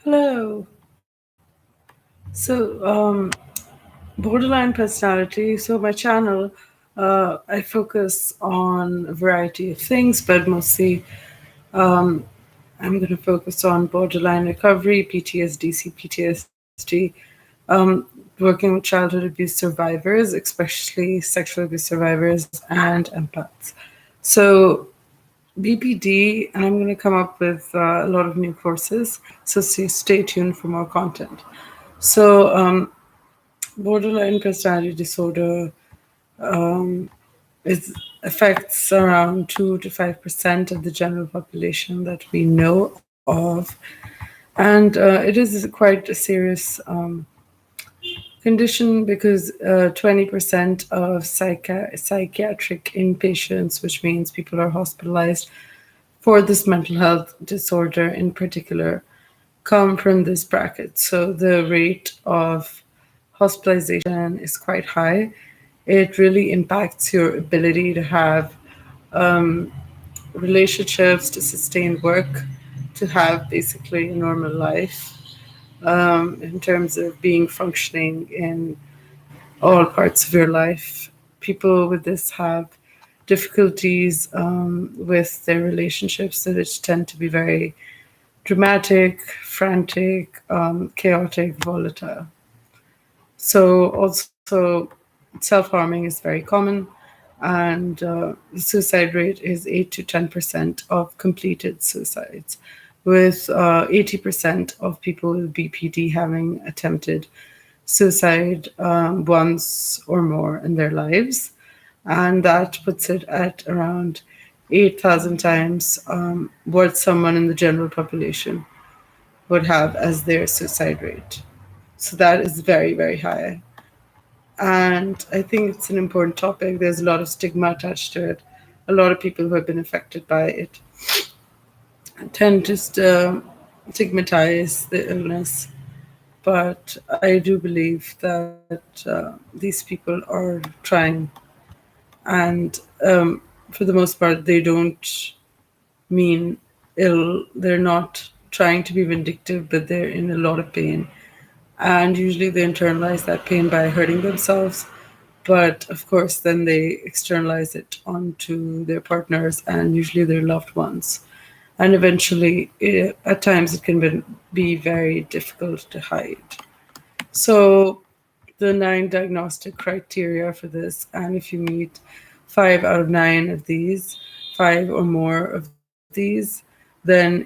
Hello. So, borderline personality. So, my channel, I focus on a variety of things, but mostly I'm going to focus on borderline recovery, PTSD, CPTSD, working with childhood abuse survivors, especially sexual abuse survivors, and empaths. So, BPD, and I'm going to come up with a lot of new courses. So, stay tuned for more content. So, borderline personality disorder it affects around 2 to 5% of the general population that we know of, and it is quite a serious condition because 20% of psychiatric inpatients, which means people are hospitalized for this mental health disorder in particular, come from this bracket. So the rate of hospitalization is quite high. It really impacts your ability to have relationships, to sustain work, to have basically a normal life in terms of being functioning in all parts of your life. People with this have difficulties with their relationships, which tend to be very dramatic, frantic, chaotic, volatile. So, also, self harming is very common, and the suicide rate is 8 to 10% of completed suicides, with 80% of people with BPD having attempted suicide once or more in their lives. And that puts it at around 8,000 times what someone in the general population would have as their suicide rate. So that is very, very high. And I think it's an important topic. There's a lot of stigma attached to it. A lot of people who have been affected by it tend to stigmatize the illness. But I do believe that these people are trying, and for the most part, they don't mean ill. They're not trying to be vindictive, but they're in a lot of pain. And usually they internalize that pain by hurting themselves. But of course, then they externalize it onto their partners and usually their loved ones. And eventually, at times, it can be very difficult to hide. So, the 9 diagnostic criteria for this, and if you meet 5 out of 9 of these, 5 or more of these, then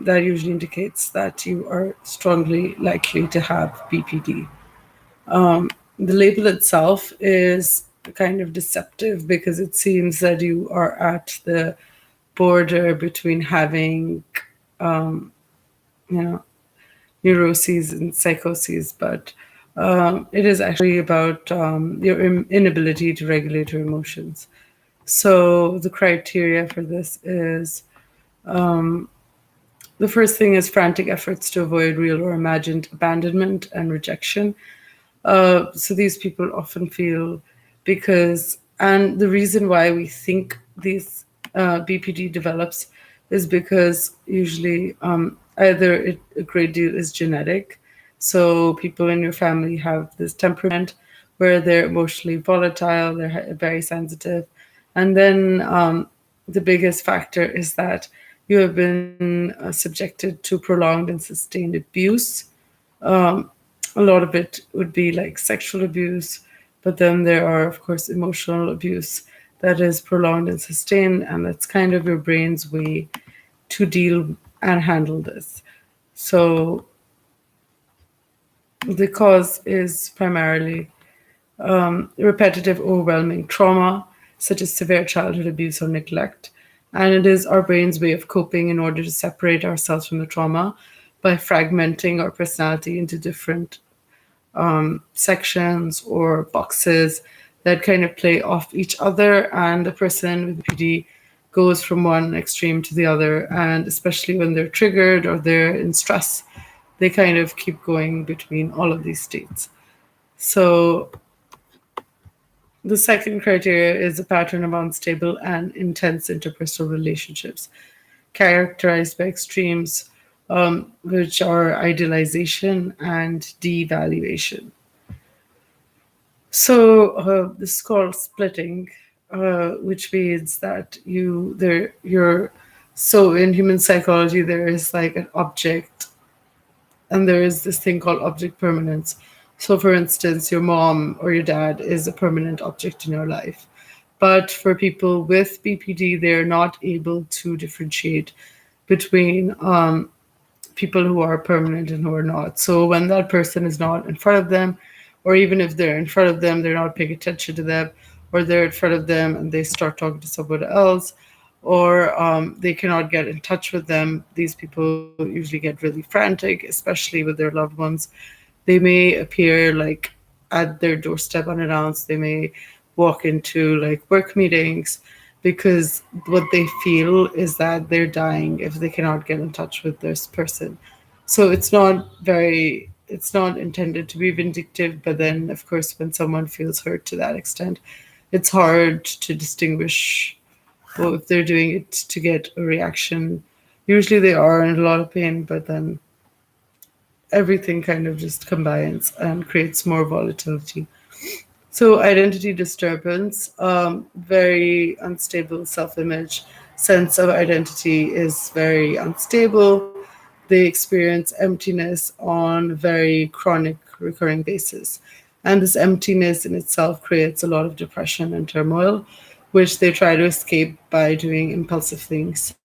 that usually indicates that you are strongly likely to have BPD. The label itself is kind of deceptive because it seems that you are at the border between having, you know, neuroses and psychoses, but it is actually about your inability to regulate your emotions. So the criteria for this is the first thing is frantic efforts to avoid real or imagined abandonment and rejection. So these people often feel and the reason why we think these BPD develops is because usually either a great deal is genetic. So people in your family have this temperament where they're emotionally volatile, they're very sensitive. And then the biggest factor is that you have been subjected to prolonged and sustained abuse. A lot of it would be like sexual abuse, but then there are, of course, emotional abuse that is prolonged and sustained, and that's kind of your brain's way to deal and handle this. So the cause is primarily repetitive, overwhelming trauma, such as severe childhood abuse or neglect. And it is our brain's way of coping in order to separate ourselves from the trauma by fragmenting our personality into different sections or boxes that kind of play off each other. And the person with BPD goes from one extreme to the other. And especially when they're triggered or they're in stress, they kind of keep going between all of these states. So the second criteria is a pattern of unstable and intense interpersonal relationships, characterized by extremes which are idealization and devaluation. So this is called splitting, which means that you're so in human psychology there is like an object, and there is this thing called object permanence. So, for instance, your mom or your dad is a permanent object in your life. But for people with BPD, they're not able to differentiate between people who are permanent and who are not. So when that person is not in front of them, or even if they're in front of them, they're not paying attention to them, or they're in front of them and they start talking to someone else, or they cannot get in touch with them. These people usually get really frantic, especially with their loved ones. They may appear like at their doorstep unannounced. They may walk into like work meetings because what they feel is that they're dying if they cannot get in touch with this person. So it's not intended to be vindictive, but then of course when someone feels hurt to that extent, it's hard to distinguish well if they're doing it to get a reaction. Usually they are in a lot of pain, but then everything kind of just combines and creates more volatility. So, identity disturbance, very unstable self image, sense of identity is very unstable. They experience emptiness on very chronic, recurring basis. And this emptiness in itself creates a lot of depression and turmoil, which they try to escape by doing impulsive things.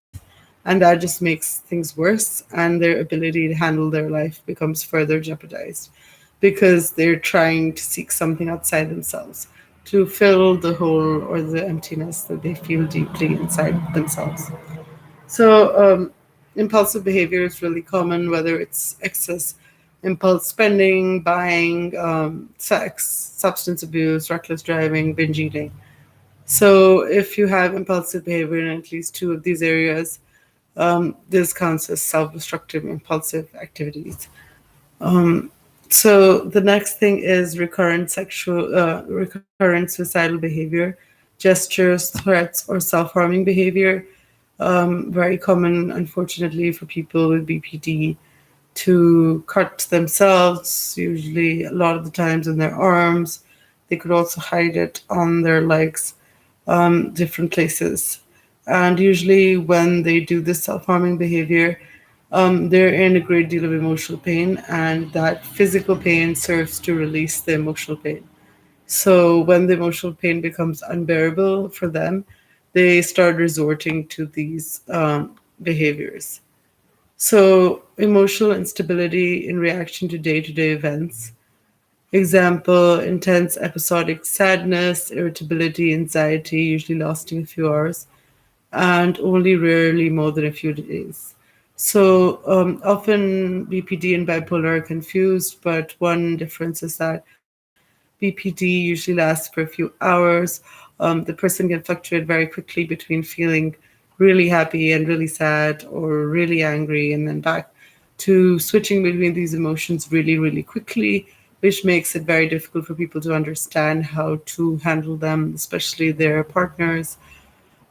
And that just makes things worse, and their ability to handle their life becomes further jeopardized because they're trying to seek something outside themselves to fill the hole or the emptiness that they feel deeply inside themselves. So, impulsive behavior is really common, whether it's excess impulse spending, buying, sex, substance abuse, reckless driving, binge eating. So, if you have impulsive behavior in at least two of these areas, this counts as self-destructive impulsive activities. So the next thing is recurrent suicidal behavior, gestures, threats, or self-harming behavior. Very common, unfortunately, for people with BPD to cut themselves, usually a lot of the times in their arms. They could also hide it on their legs, different places. And usually, when they do this self harming behavior, they're in a great deal of emotional pain, and that physical pain serves to release the emotional pain. So, when the emotional pain becomes unbearable for them, they start resorting to these behaviors. So, emotional instability in reaction to day events. Example, intense episodic sadness, irritability, anxiety, usually lasting a few hours, and only rarely more than a few days. So often BPD and bipolar are confused, but one difference is that BPD usually lasts for a few hours. The person can fluctuate very quickly between feeling really happy and really sad or really angry and then back to switching between these emotions really, really quickly, which makes it very difficult for people to understand how to handle them, especially their partners,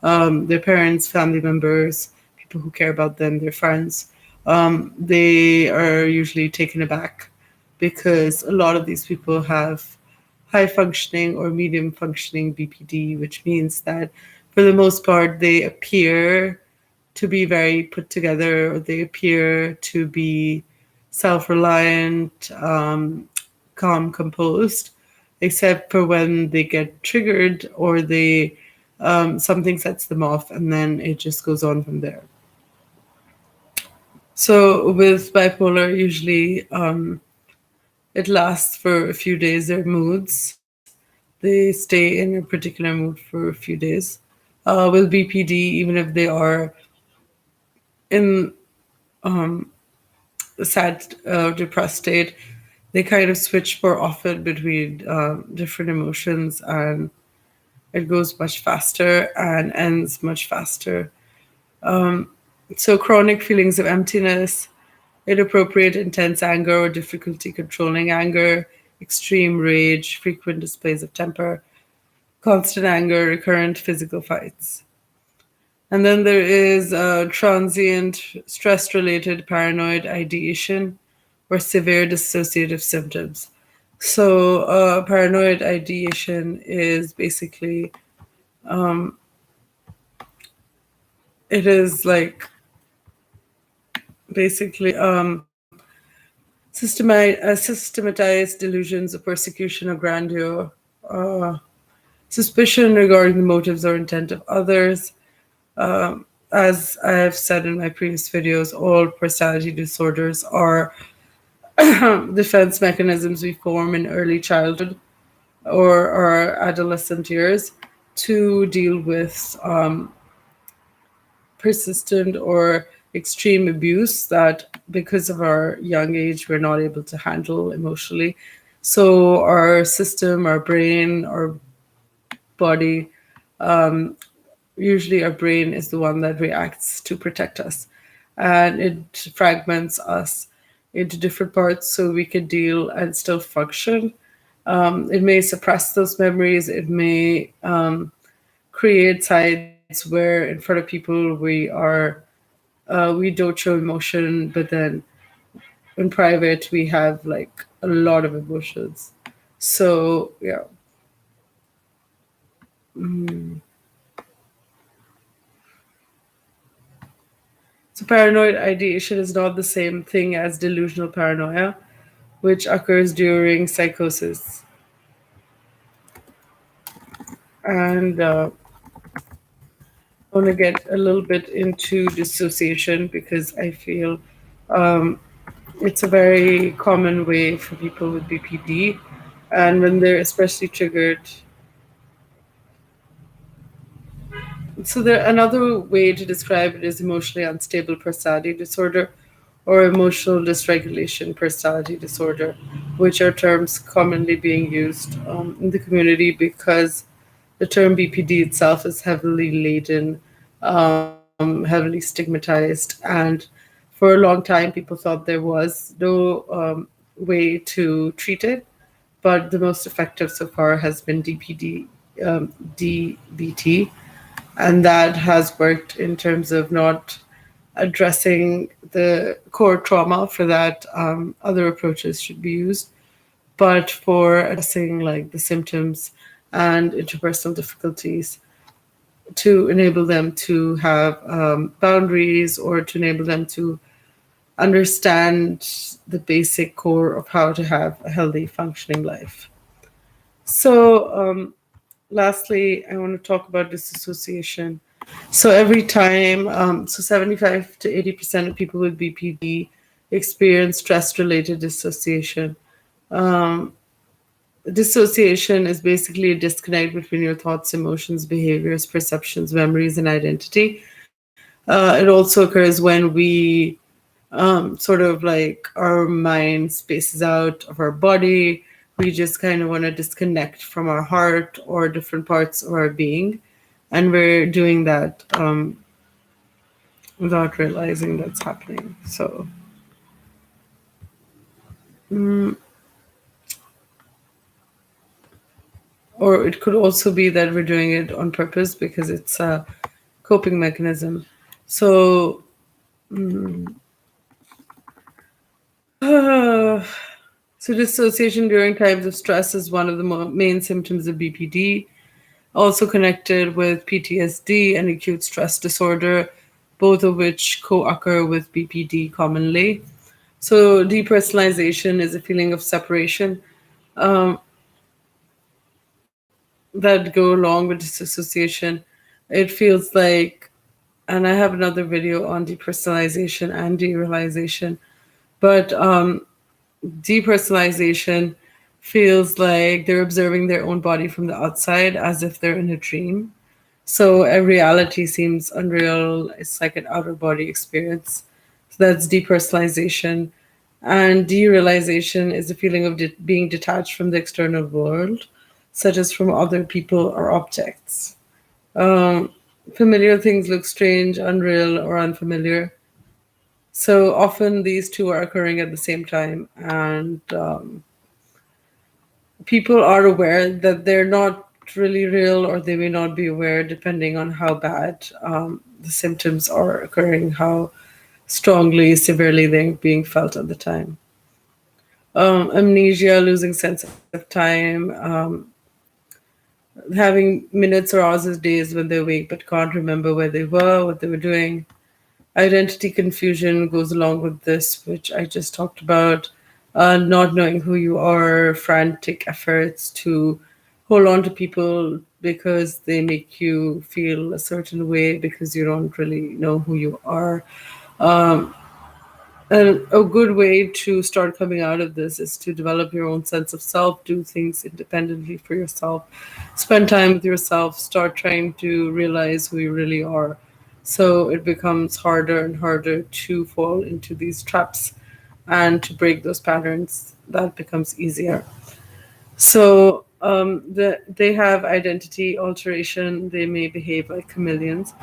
their parents, family members, people who care about them, their friends. They are usually taken aback because a lot of these people have high functioning or medium functioning BPD, which means that for the most part they appear to be very put together, or they appear to be self reliant, calm, composed, except for when they get triggered or they something sets them off, and then it just goes on from there. So with bipolar, usually it lasts for a few days. Their moods, they stay in a particular mood for a few days. With BPD, even if they are in a sad, depressed state, they kind of switch more often between different emotions, and it goes much faster and ends much faster. So, chronic feelings of emptiness, inappropriate intense anger or difficulty controlling anger, extreme rage, frequent displays of temper, constant anger, recurrent physical fights. And then there is transient stress related paranoid ideation or severe dissociative symptoms. So, paranoid ideation is basically, it is like basically systematized delusions of persecution or grandeur, uh, suspicion regarding the motives or intent of others. As I have said in my previous videos, all personality disorders are defense mechanisms we form in early childhood or our adolescent years to deal with persistent or extreme abuse that, because of our young age, we're not able to handle emotionally. So, our system, our brain, our body, usually our brain is the one that reacts to protect us, and it fragments us into different parts so we can deal and still function. It may suppress those memories. It may create sides where, in front of people, we don't show emotion, but then in private, we have like a lot of emotions. So yeah. So paranoid ideation is not the same thing as delusional paranoia, which occurs during psychosis. And I want to get a little bit into dissociation because I feel it's a very common way for people with BPD. And when they're especially triggered, so there another way to describe it is emotionally unstable personality disorder or emotional dysregulation personality disorder, which are terms commonly being used in the community because the term BPD itself is heavily laden, heavily stigmatized, and for a long time people thought there was no way to treat it. But the most effective so far has been DBT, and that has worked in terms of not addressing the core trauma. For that, other approaches should be used, but for addressing like the symptoms and interpersonal difficulties to enable them to have boundaries or to enable them to understand the basic core of how to have a healthy functioning life. So lastly, I want to talk about disassociation. So every time, so 75 to 80% of people with BPD experience stress-related dissociation. Dissociation is basically a disconnect between your thoughts, emotions, behaviors, perceptions, memories, and identity. It also occurs when we sort of like our mind spaces out of our body. We just kind of want to disconnect from our heart or different parts of our being. And we're doing that without realizing that's happening. So, or it could also be that we're doing it on purpose because it's a coping mechanism. So, so dissociation during times of stress is one of the main symptoms of BPD, also connected with PTSD and acute stress disorder, both of which co occur with BPD commonly. So, depersonalization is a feeling of separation that go along with disassociation. It feels like, and I have another video on depersonalization and derealization, but depersonalization feels like they're observing their own body from the outside as if they're in a dream. So reality seems unreal. It's like an outer body experience. So that's depersonalization. And derealization is a feeling of being detached from the external world, such as from other people or objects. Um, Familiar things look strange, unreal, or unfamiliar. So often these two are occurring at the same time, and people are aware that they're not really real or they may not be aware, depending on how bad the symptoms are occurring, how strongly, severely they're being felt at the time. Amnesia, losing sense of time, having minutes or hours or days when they're awake but can't remember where they were, what they were doing. Identity confusion goes along with this, which I just talked about. Not knowing who you are, frantic efforts to hold on to people because they make you feel a certain way because you don't really know who you are. And a good way to start coming out of this is to develop your own sense of self, do things independently for yourself, spend time with yourself, start trying to realize who you really are. So it becomes harder and harder to fall into these traps and to break those patterns. That becomes easier. So they have identity alteration. They may behave like chameleons.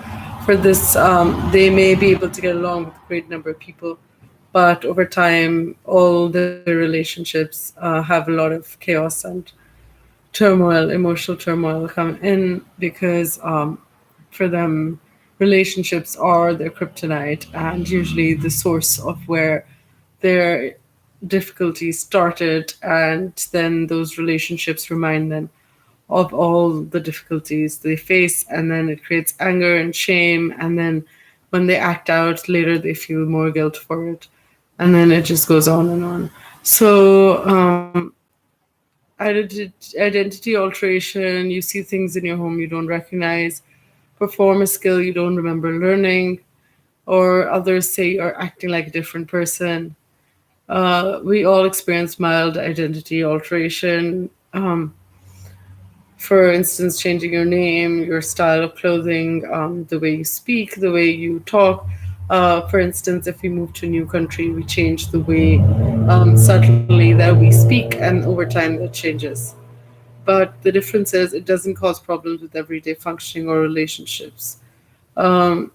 For this, they may be able to get along with a great number of people, but over time, all their relationships have a lot of chaos and turmoil, emotional turmoil come in because for them, relationships are their kryptonite and usually the source of where their difficulties started, and then those relationships remind them of all the difficulties they face, and then it creates anger and shame, and then when they act out later, they feel more guilt for it, and then it just goes on and on. So identity alteration, you see things in your home you don't recognize, perform a skill you don't remember learning, or others say you're acting like a different person. We all experience mild identity alteration. For instance, changing your name, your style of clothing, the way you speak, the way you talk. For instance, if we move to a new country, we change the way subtly that we speak, and over time that changes. But the difference is it doesn't cause problems with everyday functioning or relationships. Um,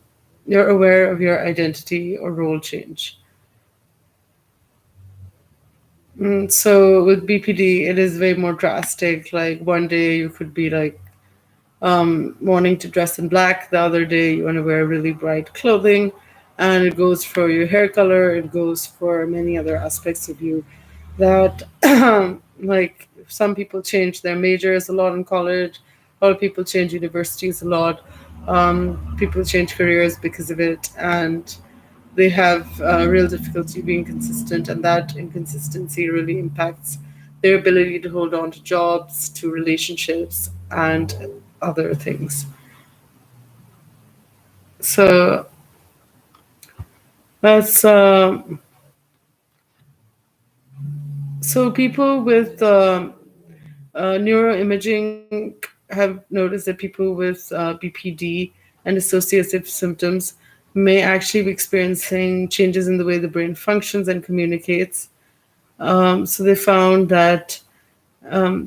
you're aware of your identity or role change. So with BPD, it is way more drastic. Like one day you could be like wanting to dress in black. The other day, you want to wear really bright clothing. And it goes for your hair color, it goes for many other aspects of you that, like, some people change their majors a lot in college, a lot of people change universities a lot. People change careers because of it, and they have real difficulty being consistent, and that inconsistency really impacts their ability to hold on to jobs, to relationships, and other things. So that's so people with neuroimaging have noticed that people with BPD and associative symptoms may actually be experiencing changes in the way the brain functions and communicates. So they found that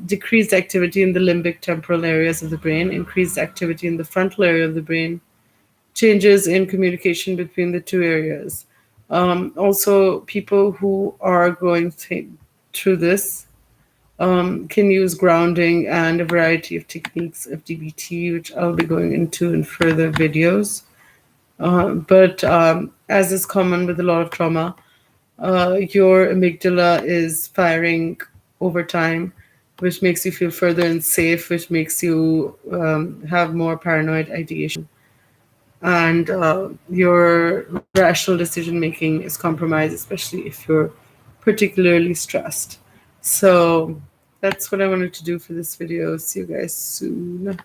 decreased activity in the limbic temporal areas of the brain, increased activity in the frontal area of the brain, changes in communication between the two areas. Also, people who are going through this can use grounding and a variety of techniques of DBT, which I'll be going into in further videos. But as is common with a lot of trauma, your amygdala is firing over time, which makes you feel further unsafe, which makes you have more paranoid ideation. And your rational decision making is compromised, especially if you're particularly stressed. So that's what I wanted to do for this video. See you guys soon.